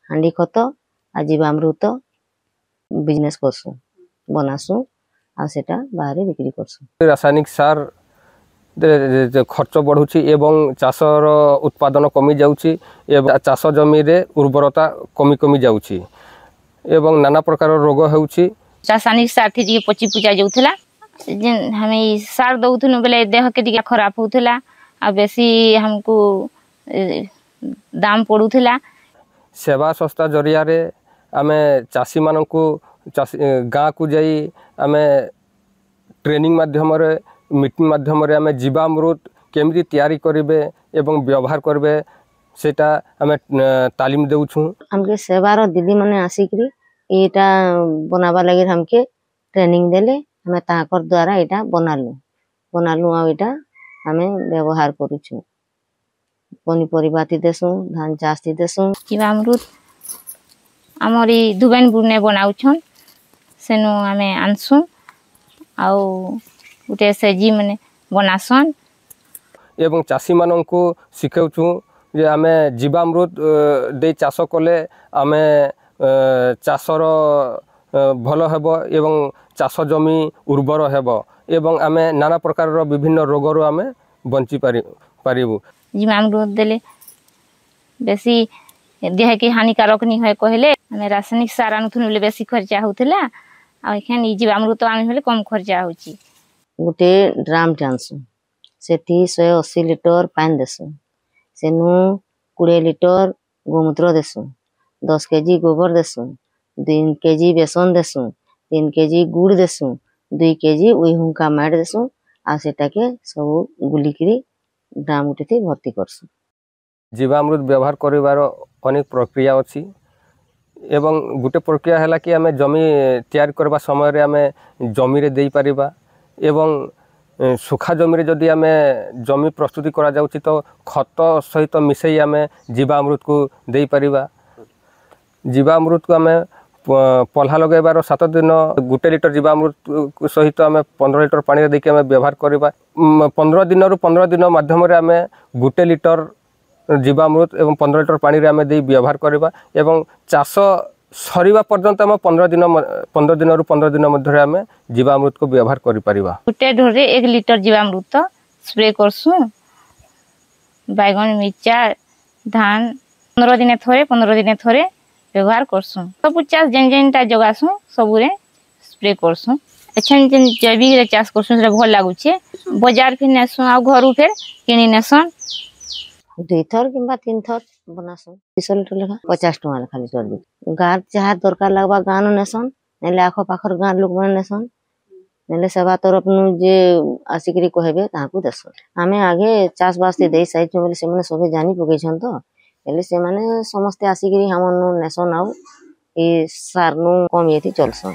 हांडी खत आ जीवामृत बिजनेस करसु बनासु आ सेटा बाहर बिक्री करसु। रासायनिक सार खर्च बढ़ुची एवं चाषर उत्पादन कमी जाउची एवं चाष जमी रे उर्वरता कमी कमी जाउची एवं नाना प्रकार रोग होउची। रासायनिक सार थी पची पूजा जाउथला हमें सार दउथनु बेले देह के टिका खराब होउथला आ बेसी हमको दाम पड़ुथला। सेवा संस्था जरिया रे आमे चासी मानकु गाँ को जाई आमे ट्रेनिंग माध्यम रे मीटिंग माध्यम रे आमे जीवामृत केमती तैयारी करिवे एवं व्यवहार करबे सेटा आमे तालीम देउछु। हमके सेवार दीदी माने आसिकरी एटा बनावा लगे हमके ट्रेनिंग देले हमें ताकर द्वारा एटा बनालु आ एटा हमें व्यवहार करूछु। पनीपरिबा ती देसु धान चाष ती देसु। जीवामृत हमरी दुबेन बुने बनाउछन सेनु हमें आनसु आउ उटे सेजी माने बनासन एवं चासी माननकु सिखौछु जे आमे जीवामृत दे चाष कले आमे चाषर भल हेबो एवं चाष जमी उर्वर हेबो एवं आमे नाना प्रकार विभिन्न रोगर आमे बंची पारिबु। जीवामृत देले बेसी देह के हानिकारक नहीं है कहले हमें रासायनिक सार आनुथुन बेले बेसी खर्चा होउथला आ एखन जीवामृत आनु बेले कम खर्चा होउची। गोटे ड्राम टानसु सेठी 180 लिटर पानी देसु सेनु 20 लिटर गोमूत्र देसु 10 केजी गोबर देसु 3 केजी बेसन देसु 3 केजी गुड़ देसु 2 केजी उहुंका मार देसु आ सेटा के सब गुलिकरी ड्राम उठे भर्ती करसु। जीवामृत व्यवहार करिवार अनेक प्रक्रिया अछि एवं गोटे प्रक्रिया है कि आमे जमी तैयार करबा समय रे आमे जमी रे देई परिबा एवं सुखा जमी रे जदि आमे जमी प्रस्तुति करा जाउची तो खत सहित मिसई आमे जीवामृत को देई परिबा। जीवामृत को आमे पल्हा लगेबार 7 दिन 1 लिटर जीवामृत सहित आमे 15 लिटर पानी रे देके आमे व्यवहार करिबा। 15 दिन रु 15 दिन माध्यम रे आमे 1 लिटर जीवामृत एवं 15 लिटर पानी रे आमे दे व्यवहार करिबा एवं चाष सरीबा पर्यंत आमे 15 दिन रु 15 दिन मध्य आमे जीवामृत को व्यवहार करि परिबा। गुटे ढोरे 1 लिटर जीवामृत स्प्रे करसु बैगन मिर्चा धान 15 दिन थोरे व्यवहार करसु सब चाष जेन जेनटा जगासु सबुरे स्प्रे करसु। एछन जेन जैविक रे चाष करसु से भल लागुचे बाजार फिर नेसु आ घरु फिर किनी नेसन 2 थर किंबा 3 थर बनासु 200 लिटर लेखा 50 टका लेखा लिटर दे गार जहाँ दरकार लगबा गानो नेसन नेले आखो पाखर गाँ लोक मन नेसन नेले सेवा तरफ नु जे आसिकरी कहबे ताकू देसन। हमें आगे चाष बास दे साइड में से माने सबे जानी पके छन तो एले से माने समस्त आसिकरी हमन नेसन आउ ए सार नु कम येथि चलसन।